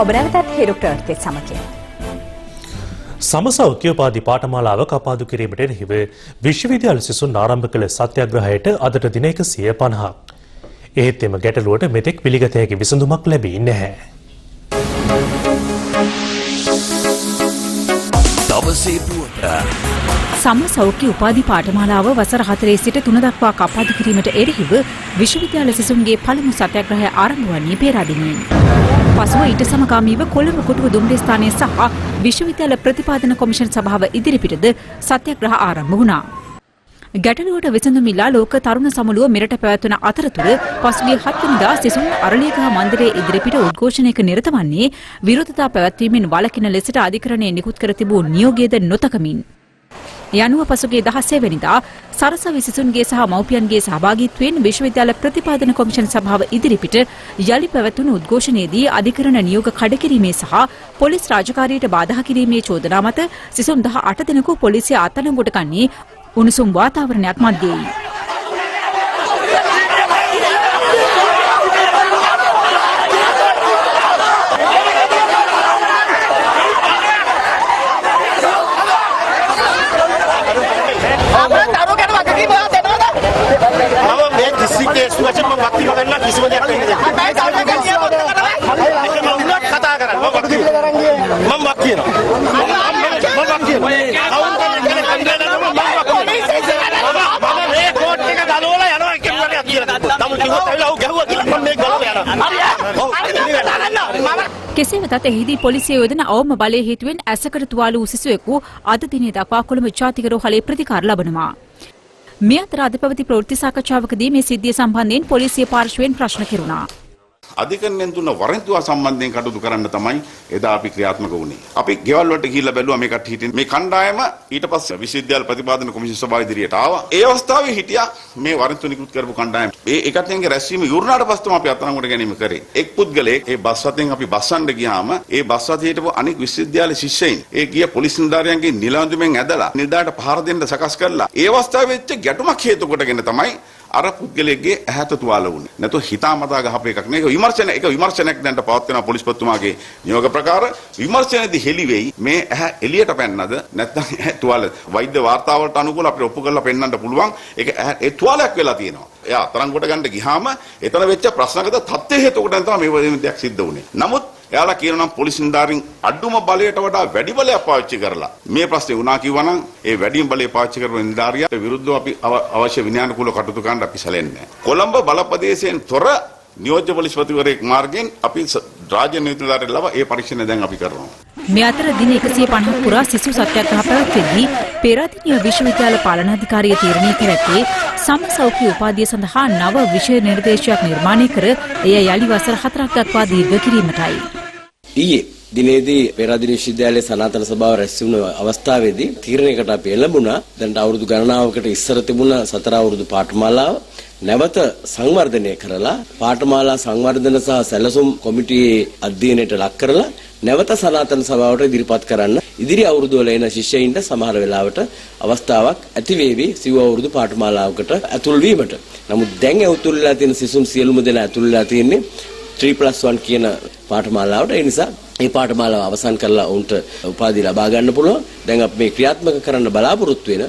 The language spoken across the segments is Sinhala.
ඔබ නැවතත් හෙරුක්ටර්ත් සමගින්. සමසෞඛ්‍ය උපාධි පාඨමාලාව කපාදු කිරීමට එරෙහිව විශ්වවිද්‍යාල සිසුන් ආරම්භ කළ සත්‍යාග්‍රහයට අදට දින 150ක්. එහෙත් එම ගැටලුවට මෙතෙක් පිළිගත හැකි විසඳුමක් ලැබී නැහැ. සමසෞඛ්‍ය උපාධි පාඨමාලාව වසර 4 සිට 3 දක්වා කපාදු කිරීමට එරෙහිව විශ්වවිද්‍යාල සිසුන්ගේ පළමු සත්‍යාග්‍රහය ආරම්භ වන්නේ පෙරදිනින්. පසුව ඊට සමගාමීව කොළඹ කොටුව දුම්රිය ස්ථානයේ සහ විශ්වවිද්‍යාල ප්‍රතිපාදන කොමිෂන් සභාව ඉදිරිපිටද සත්‍යාග්‍රහ ආරම්භ වුණා. ගැටලුවට විසඳුම් ඉල්ලා ලෝක තරුණ සමුළුව මෙරට පැවැත්වන අතරතුර පසුගිය 7 වෙනිදා සිසුන් අරලියගහ මන්දිරයේ ඉදිරිපිට උද්ඝෝෂණයක නිරත වන්නේ විරෝධතා පැවැත්වීමෙන් වළකින ලෙසට අධිකරණයේ නිකුත් කර තිබූ නියෝගයද නොතකමින්. යනුව පසුගිය 16 වෙනිදා සරසවි සිසුන්ගේ සහ මව්පියන්ගේ සහභාගීත්වයෙන් විශ්වවිද්‍යාල ප්‍රතිපාදන කොමිෂන් සභාව ඉදිරිපිට යලි පැවැත්වුණු උද්ඝෝෂණයේදී අධිකරණ නියෝග කඩකිරීමේ සහ පොලිස් රාජකාරියට බාධා කිරීමේ චෝදනා මත සිසුන් 18 දෙනෙකු පොලිසිය අත්අඩංගුවට ගන්නේ උණුසුම් වාතාවරණයක් මැද්දේයි. කෙසේ වෙතත් එහිදී පොලිසිය යොදන අවම බලය හේතුවෙන් ඇසකට තුවාල වූ සිසුවෙකු අද දිනේ දක්වා කොළඹ ජාතික රෝහලේ ප්‍රතිකාර ලබනවා. මේ අතර අද පැවති ප්‍රවෘත්ති සාකච්ඡාවකදී මේ සිද්ධිය සම්බන්ධයෙන් පොලිසිය පාර්ශවයෙන් ප්‍රශ්න කෙරුණා. අධිකරණයෙන් දුන්න වරෙන්තුව සම්බන්ධයෙන් කටයුතු කරන්න තමයි එදා අපි ක්‍රියාත්මක වුණේ. අපි ගෙවල් වලට ගිහිල්ලා බැලුවා මේ කට්ටිය හිටින් මේ කණ්ඩායම ඊට පස්සේ විශ්වවිද්‍යාල ප්‍රතිපාදන කොමිෂන් සභාව ඉදිරියට ආවා. ඒ අවස්ථාවේ හිටියා මේ වරෙන්තුව නිකුත් කරපු කණ්ඩායම. ඒ එකත්ෙන්ගේ රැස්වීම ඉවරනාට පස්සේ තමයි අපි අත්අඩංගුවට ගැනීම කරේ. එක් පුද්ගලයෙක් ඒ බස් රථයෙන් අපි බස්සන්න ගියාම ඒ බස් රථයේ හිටපු අනෙක් විශ්වවිද්‍යාල ශිෂ්‍යයින් ඒ ගිය පොලිස් නිලධාරියන්ගේ නිලඳුමෙන් ඇදලා නිලධාරියට පහර දෙන්න සකස් කරලා ඒ අවස්ථාවේ වෙච්ච ගැටුමක් හේතු කොටගෙන තමයි අර පුද්ගලයෙක්ගේ ඇහැට තුවාල වුණේ. නැතු හිතාමතා ගහපු එකක් නෙවෙයි. ඒක විමර්ශනයක් දැන්ට පවත්වන පොලිස්පතිතුමාගේ නියෝග ප්‍රකාර විමර්ශනයේදී හෙළි වෙයි මේ ඇහැ එළියට පැන්නද නැත්නම් තුවාල වෛද්‍ය වාර්තාවලට අනුකූල අපිට ඔප්පු කරලා පෙන්වන්න පුළුවන්. ඒක ඒ තුවාලයක් වෙලා තියෙනවා. එයා අතරංගුවට ගන්න ගියාම එතන වෙච්ච ප්‍රශ්නකට තත්ත්වය හේතු කොටගෙන තමයි මේ වගේ දෙයක් සිද්ධ වුණේ. නමුත් එයාලා කියනවා පොලිස් නිලධාරීන් අඩුම බලයට වඩා වැඩි බලයක් පාවිච්චි කරලා මේ ප්‍රශ්නේ වුණා කිව්වනම් ඒ වැඩිම බලය පාවිච්චි කරන නිලධාරියාට විරුද්ධව අපි අවශ්‍ය විනයානුකූල කටයුතු කරන්න අපි සැලෙන්නේ නැහැ. කොළඹ බල ප්‍රදේශයෙන් තොර නියෝජ්‍ය පොලිස්පතිවරයෙක් මාර්ගයෙන් අපි රාජ්‍ය නිලධාරියට ලබා ඒ පරීක්ෂණය දැන් අපි කරනවා. මේ අතර දින 150 පුරා සිසු සත්‍යාග්‍රහ පැවැත්වෙද්දී පෙරදිනිය විශ්වවිද්‍යාල පාලනාධිකාරිය තීරණය කර ඇත්තේ සමසෞඛ්‍ය උපාධිය සඳහා නව විෂය නිර්දේශයක් නිර්මාණය කර එය යලි වසර 4ක් දක්වා දීර්ඝ කිරීමටයි. ඊයේ දිනේදී පෙරදින විශ්වවිද්‍යාලයේ සනාතන සභාව රැස් වුණ අවස්ථාවේදී තීරණයකට අපි එළඹුණා. දැන් අවුරුදු ගණනාවකට ඉස්සර තිබුණ 4 අවුරුදු පාඨමාලාව නැවත සංවර්ධනය කරලා පාඨමාලා සංවර්ධන සහ සැලසුම් කොමිටුවේ අධ්‍යයනයට ලක් කරලා නැවත සනාතන සභාවට ඉදිරිපත් කරන්න ඉදිරි අවුරුදු වල එන ශිෂ්‍යයින්ට සමහර වෙලාවට අවස්ථාවක් ඇති වේවි සිව් අවුරුදු පාඨමාලාවකට ඇතුල් වීමට. නමුත් දැන් ඇතුල් වෙලා තියෙන සිසුන් සියලුම දෙනා ඇතුල් වෙලා තියෙන්නේ 3+1 කියන පාඨමාලාවට. ඒ නිසා මේ පාඨමාලාව අවසන් කරලා උන්ට උපාධිය ලබා ගන්න පුළුවන්. දැන් අපි මේ ක්‍රියාත්මක කරන්න බලාපොරොත්තු වෙන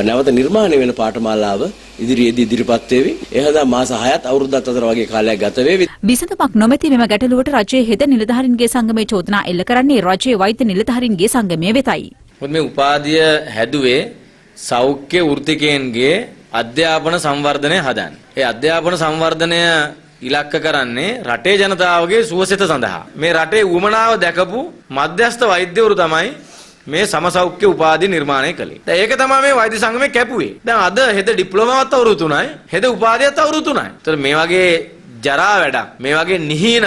නැවත නිර්මාණය වෙන පාඨමාලාව ඉදිරියේදී ඉදිරිපත් වේවි. එහෙනම් මාස 6ක් අවුරුද්දක් අතර වගේ කාලයක් ගත වේවි. විසඳුමක් නොමැති මෙම ගැටලුවට රජයේ හෙද නිලධාරීන්ගේ සංගමයේ චෝදනා එල්ල කරන්නේ රජයේ වෛද්‍ය නිලධාරීන්ගේ සංගමය වෙතයි. මොකද මේ උපාධිය හැදුවේ සෞඛ්‍ය වෘත්තිකයන්ගේ අධ්‍යාපන සංවර්ධනය හදන්න. ඒ අධ්‍යාපන සංවර්ධනය ඉලක්ක කරන්නේ රටේ ජනතාවගේ සුවසෙත සඳහා. මේ රටේ උවමනාව දැකපු මධ්‍යස්ථ වෛද්‍යවරු තමයි මේ සමසෞඛ්‍ය උපාධි නිර්මාණය කළේ. දැන් ඒක තමයි මේ වෛද්‍ය සංගමේ කැපුවේ. දැන් අද හෙද ඩිප්ලෝමාවත් අවුරුදු 3යි, හෙද උපාධියත් අවුරුදු 3යි. ඒතර මේ වගේ ජරා වැඩක්, මේ වගේ නිහීන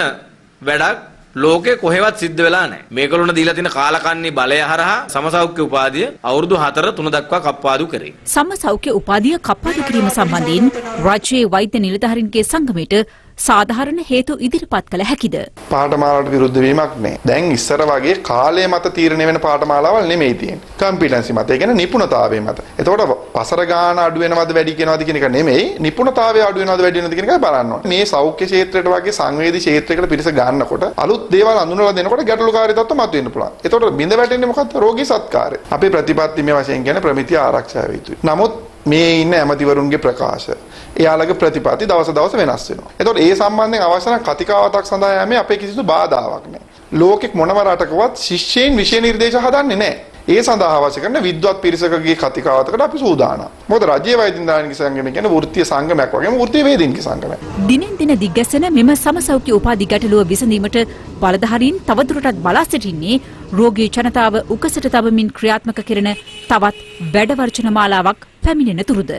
වැඩක් ලෝකේ කොහෙවත් සිද්ධ වෙලා නැහැ. මේගොල්ලොන්ට දීලා තියෙන කාලකන්ණි බලය හරහා සමසෞඛ්‍ය උපාධිය අවුරුදු 4-3 දක්වා කප්පාදු කරේ. සමසෞඛ්‍ය උපාධිය කප්පාදු කිරීම සම්බන්ධයෙන් රාජ්‍යයේ වෛද්‍ය නිලධාරීන්ගේ සංගමයට සාධාරණ හේතු ඉදිරිපත් කළ හැකිද? පාඨමාලාවට විරුද්ධ වීමක් නෑ. දැන් ඉස්සර වගේ කාලය මත තීරණය වෙන පාඨමාලාවල් නෙමෙයි තියෙන්නේ. කම්පිටන්සි මත. ඒ කියන්නේ නිපුණතාවය මත. එතකොට වසර ගාන අඩු වෙනවද වැඩි වෙනවද කියන එක නෙමෙයි. නිපුණතාවය අඩු වෙනවද වැඩි වෙනවද කියන එකයි බලන්න ඕනේ. මේ සෞඛ්‍ය ක්ෂේත්‍රයට වගේ සංවේදී ක්ෂේත්‍රයකට පිරිස ගන්නකොට අලුත් දේවල් අඳුනලා දෙනකොට ගැටලුකාරී තත්ත්ව මතුවෙන්න පුළුවන්. එතකොට බිඳ වැටෙන්නේ මොකක්ද? රෝගී සත්කාරය. අපේ ප්‍රතිපත්තිමය වශයෙන් කියන්නේ ප්‍රමිතිය ආරක්ෂා වේ යුතුයි. නමුත් මේ ඉන්න ඇමතිවරුන්ගේ ප්‍රකාශ එයාලගේ ප්‍රතිපත්ති දවස දවස වෙනස් වෙනවා. එතකොට ඒ සම්බන්ධයෙන් අවශ්‍ය නම් කතිකාවතක් සඳහා යෑමේ අපේ කිසිදු බාධාවක් නැහැ. ලෝකෙක මොනම රටකවත් ශිෂ්‍යයින් විෂය නිර්දේශ හදන්නේ නැහැ. ඒ සඳහා අවශ්‍ය කරන විද්වත් පිරිසකගේ කතිකාවතකට අපි සූදානම්. මොකද රාජ්‍ය වෛද්‍යන්දායනික සංගමය කියන්නේ වෘත්තීය සංගමයක් වගේම වෘත්තීය වේදිනික සංගමයක්. දිනෙන් දින දිග්ගැසෙන මෙම සමසෞඛ්‍ය උපාධි ගැටලුව විසඳීමට බලධාරීන් තවදුරටත් බලා සිටින්නේ රෝගී ජනතාව උකසට තබමින් ක්‍රියාත්මක කෙරෙන තවත් වැඩවර්ජන මාලාවක් පැමිණෙන තුරුද.